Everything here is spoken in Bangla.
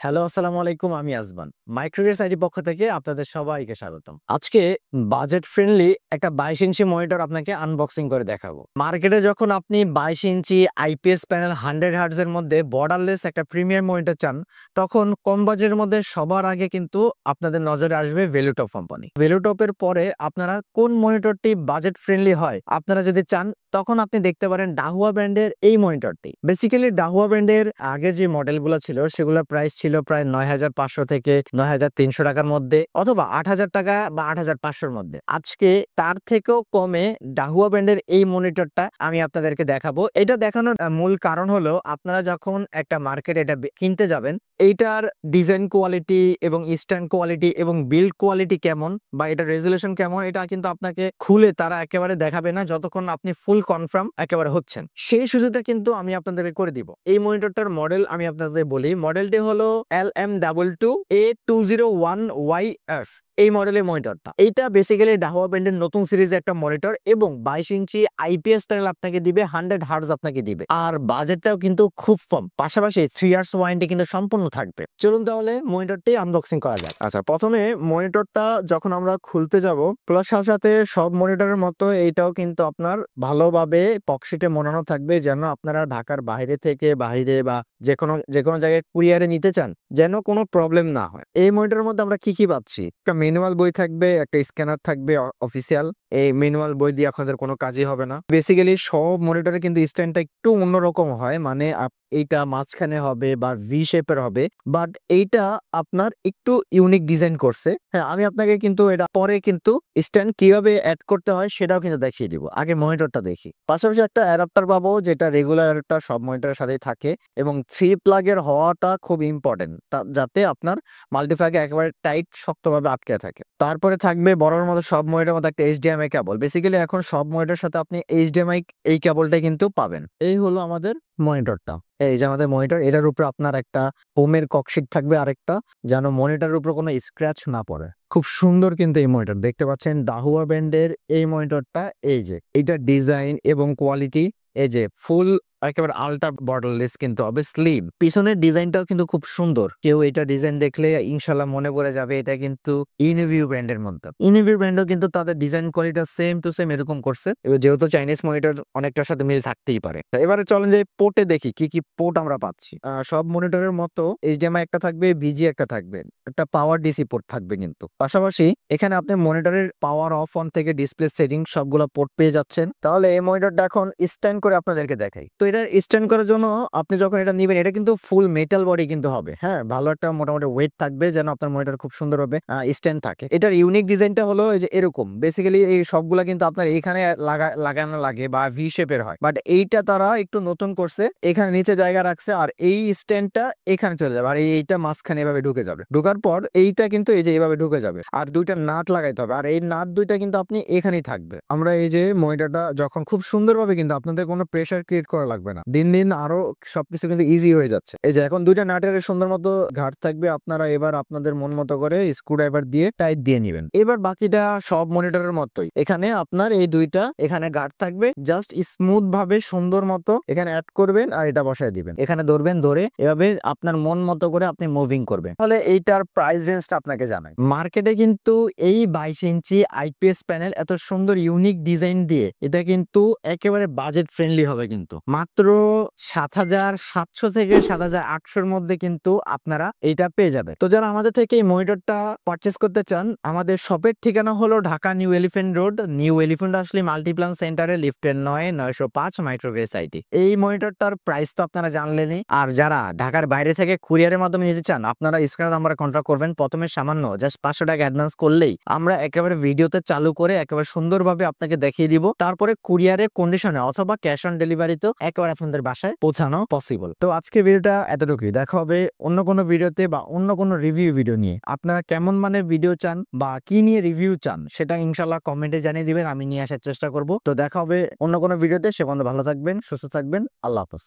হ্যালো, আসসালামু আলাইকুম। আমি আজমান। মাইক্রোগেটস আইডি পক্ষ থেকে আপনাদের সবাইকে স্বাগতম। আজকে বাজেট ফ্রেন্ডলি একটা 22 ইঞ্চি মনিটর আপনাকে আনবক্সিং করে দেখাবো। মার্কেটে যখন আপনি 22 ইঞ্চি আইপিএস প্যানেল 100 হার্টজ এর মধ্যে বর্ডারলেস একটা প্রিমিয়াম মনিটর চান, তখন কম বাজেটের মধ্যে সবার আগে কিন্তু আপনাদের নজরে আসবে ভেলুটপ কোম্পানি। ভেলুটপের পরে আপনারা কোন মনিটরটি বাজেট ফ্রেন্ডলি হয় আপনারা যদি চান, তখন আপনি দেখতে পারেন ডাহুয়া ব্র্যান্ডের এই মনিটরটি। বেসিক্যালি ডাহুয়া ব্র্যান্ডের আগে যে মডেলগুলো ছিল সেগুলোর প্রাইস ছিল প্রায় ৯,৫০০ থেকে ৯,৩০০ টাকার মধ্যে, অথবা ৮,০০০ টাকা বা ৮,৫০০-র মধ্যে। আজকে তার থেকেও কমে ডাহুয়া ব্র্যান্ডের এই মনিটরটা আমি আপনাদেরকে দেখাবো। এটা দেখানোর মূল কারণ হলো, আপনারা যখন একটা মার্কেটে এটা কিনতে যাবেন, এইটার ডিজাইন কোয়ালিটি এবং স্ট্যান্ড কোয়ালিটি এবং বিল্ড কোয়ালিটি কেমন বা এটার রেজুলেশন কেমন, এটা কিন্তু আপনাকে খুলে তারা একেবারে দেখাবে না যতক্ষণ আপনি ফুল কনফার্ম একেবারে হচ্ছেন। সেই সুযোগটা কিন্তু আমি আপনাদেরকে করে দিব। এই মনিটরটার মডেল আমি আপনাদের বলি। মডেলটি হলো LM22A201YF। এই মডেলের মনিটরটা, এইটা বেসিক্যালি ডাহুয়া ব্র্যান্ডের নতুন সিরিজের একটা মনিটর এবং 22 ইঞ্চি আইপিএস প্যানেল আপনাকে দিবে, 100 হার্টজ আপনাকে দিবে, আর বাজেটটাও কিন্তু খুব কম। পাশাপাশি 3 ইয়ার্স ওয়ারেন্টি কিন্তু সম্পূর্ণ থাকবে। চলুন তাহলে মনিটরটি আনবক্সিং করা যাক। আচ্ছা, প্রথমে মনিটরটা যখন আমরা খুলতে যাব, খোলার সাথে সাথে সব মনিটরের মতো এইটাও কিন্তু আপনার ভালোভাবে পকেটে মোড়ানো থাকবে, যেন আপনারা ঢাকার বাইরে থেকে বা যে কোনো জায়গায় কুরিয়ারে নিতে চান, যেন কোনো প্রবলেম না হয়। এই মনিটরের মধ্যে আমরা কি পাচ্ছি? একটা ম্যানুয়াল বই থাকবে, একটা স্ক্যানার থাকবে অফিসিয়াল। এই ম্যানুয়াল বই দিয়ে আপনাদের কোনো কাজই হবে না। বেসিক্যালি সব মনিটরে কিন্তু স্ট্যান্ডটা একটু অন্যরকম হয়, মানে এইটা মাঝখানে হবে বা ভি শেপের হবে, বাট এইটা আপনার একটু ইউনিক ডিজাইন করছে। হ্যাঁ, আমি আপনাকে কিন্তু এটা পরে কিন্তু স্ট্যান্ড কিভাবে অ্যাড করতে হয় সেটাও কিন্তু দেখিয়ে দিব। আগে মনিটরটা দেখি। পাশাপাশি একটা অ্যাডাপ্টার পাবো, যেটা রেগুলার অ্যাডাপ্টার সব মনিটরের সাথেই থাকে এবং 3 প্লাগের হওয়াটা খুব ইম্পর্টেন্ট, যাতে আপনার মাল্টিপ্লাগে একেবারে টাইট শক্তভাবে আটকে থাকে। তারপরে থাকবে বড়র মতো সব মনিটরের মধ্যে একটা এইচডিএমআই কেবল। বেসিক্যালি এখন সব মনিটরের সাথে আপনি এইচডিএমআই এই কেবলটা কিন্তু পাবেন। এই হলো আমাদের মনিটরটা। এই যে আমাদের মনিটর, এটার উপরে আপনার একটা ফোমের ককশিট থাকবে আরেকটা, যেন মনিটরের উপর কোনো স্ক্র্যাচ না পড়ে। খুব সুন্দর কিন্তু এই মনিটর, দেখতে পাচ্ছেন ডাহুয়া ব্র্যান্ডের এই মনিটরটা। এই যে এটা ডিজাইন এবং কোয়ালিটি, এই যে ফুল একেবারে আলট্রা বর্ডারলেস কিন্তু হবে, স্লিম। পিছনের ডিজাইনটাও কিন্তু খুব সুন্দর। কেউ এটা ডিজাইন দেখলে ইনশাল্লাহ মনে পড়ে যাবে এটা কিন্তু ইনভিউ ব্র্যান্ডের মধ্যে। ইনভিউ ব্র্যান্ডও কিন্তু তাদের design quality same to same এরকম করছে। এবার যেহেতু চাইনিজ মনিটর, অনেকটার সাথে মিল থাকতেই পারে। এবারে চলেন যে পোর্টে দেখি কি কি পোর্ট আমরা পাচ্ছি। সব মনিটরের মতো এইচডিএমআই একটা থাকবে, বিজি একটা থাকবে, একটা পাওয়ার ডিসি পোর্ট থাকবে। কিন্তু পাশাপাশি এখানে আপনি মনিটরের পাওয়ার অফ অন থেকে ডিসপ্লে সেটিং সবগুলো পোর্ট পেয়ে যাচ্ছেন। তাহলে এই মনিটরটা এখন স্ট্যান্ড করে আপনাদেরকে দেখাই। তো এটা স্ট্যান্ড করার জন্য আপনি যখন এটা নিবেন, এটা কিন্তু ফুল মেটাল বডি কিন্তু হবে। হ্যাঁ, ভালো একটা মোটামুটি ওয়েট থাকবে, যেন আপনার মনিটর খুব সুন্দরভাবে স্ট্যান্ড থাকে। এটার ইউনিক ডিজাইনটা হলো এই যে এরকম। বেসিক্যালি এই সবগুলা কিন্তু আপনার এখানে লাগানো লাগে বা ভি শেপের হয়, বাট এইটা তারা একটু নতুন করছে, এখানে নিচে জায়গা রাখছে, আর এই স্ট্যান্ডটা এখানে চলে যাবে, আর এইটা মাঝখানে এভাবে ঢুকে যাবে। ঢোকার পর এইটা কিন্তু এই যে এইভাবে ঢুকে যাবে, আর দুইটা নাট লাগাইতে হবে, আর এই নাট দুইটা কিন্তু আপনি এখানেই থাকবে। আমরা এই যে মনিটরটা যখন খুব সুন্দরভাবে, কিন্তু আপনাদের কোনো প্রেসার ক্রিয়েট করা লাগবে না। দিন দিন আরো সবকিছু কিন্তু ইজি হয়ে যাচ্ছে। এই যে এখন দুইটা নাটের সুন্দর মতো ঘাট থাকবে, আপনারা এবার আপনাদের মন মতো করে স্ক্রুড্রাইভার দিয়ে টাইট দিয়ে নিবেন। এবার বাকিটা সব মনিটরের মতোই, এখানে আপনার এই দুইটা এখানে গার্ড থাকবে, জাস্ট স্মুথ ভাবে সুন্দর মতো এখানে অ্যাড করবেন আর এটা বসায় দিবেন। এখানে ধরবেন, ধরে এভাবে আপনার মন মতো করে আপনি মুভিং করবেন। তাহলে এইটার প্রাইস রেঞ্জটা আপনাকে জানাই। মার্কেটে কিন্তু এই 22 ইঞ্চি আইপিএস প্যানেল এত সুন্দর ইউনিক ডিজাইন দিয়ে, এটা কিন্তু একেবারে বাজেট ফ্রেন্ডলি হবে, কিন্তু মাত্র 7,700 থেকে 7,800-র মধ্যে কিন্তু আপনারা এইটা পেয়ে যাবেন। তো যারা আমাদের থেকে এই মনিটরটা পারচেস করতে চান, আমাদের শপের ঠিকানা হলো Dhaka new elephant road. New elephant আসলে মাল্টিপ্লান সেন্টারে লিফটের 9/905 মাইক্রোগেস আইটি। এই মনিটরটার প্রাইস তো আপনারা জানলেনই। আর যারা ঢাকার বাইরে থেকে কুরিয়ারের মাধ্যমে নিতে চান, আপনারা স্ক্রিনে নাম্বারে কন্ট্যাক্ট করবেন। প্রথমে সামান্য জাস্ট 500 টাকা অ্যাডভান্স করলেই আমরা একেবারে ভিডিওতে চালু করে একেবারে সুন্দরভাবে আপনাকে দেখিয়ে দিব। তারপরে কুরিয়ারের কন্ডিশনে অথবা ক্যাশ অন ডেলিভারিতেও একেবারে আপনাদের বাসায় পৌঁছানো পসিবল। তো আজকে ভিডিওটা এতটুকুই। দেখা হবে অন্য কোনো ভিডিওতে বা অন্য কোনো রিভিউ ভিডিও নিয়ে। আপনারা কেমন মানের ভিডিও চান বা কি নিয়ে রিভিউ চান, সেটা ইনশাল্লাহ কমেন্টে জানিয়ে দিবেন, আমি নিয়ে আসার চেষ্টা করব। তো দেখা হবে অন্য কোনো ভিডিওতে। সে পর্যন্ত ভালো থাকবেন, সুস্থ থাকবেন। আল্লাহ হাফেজ।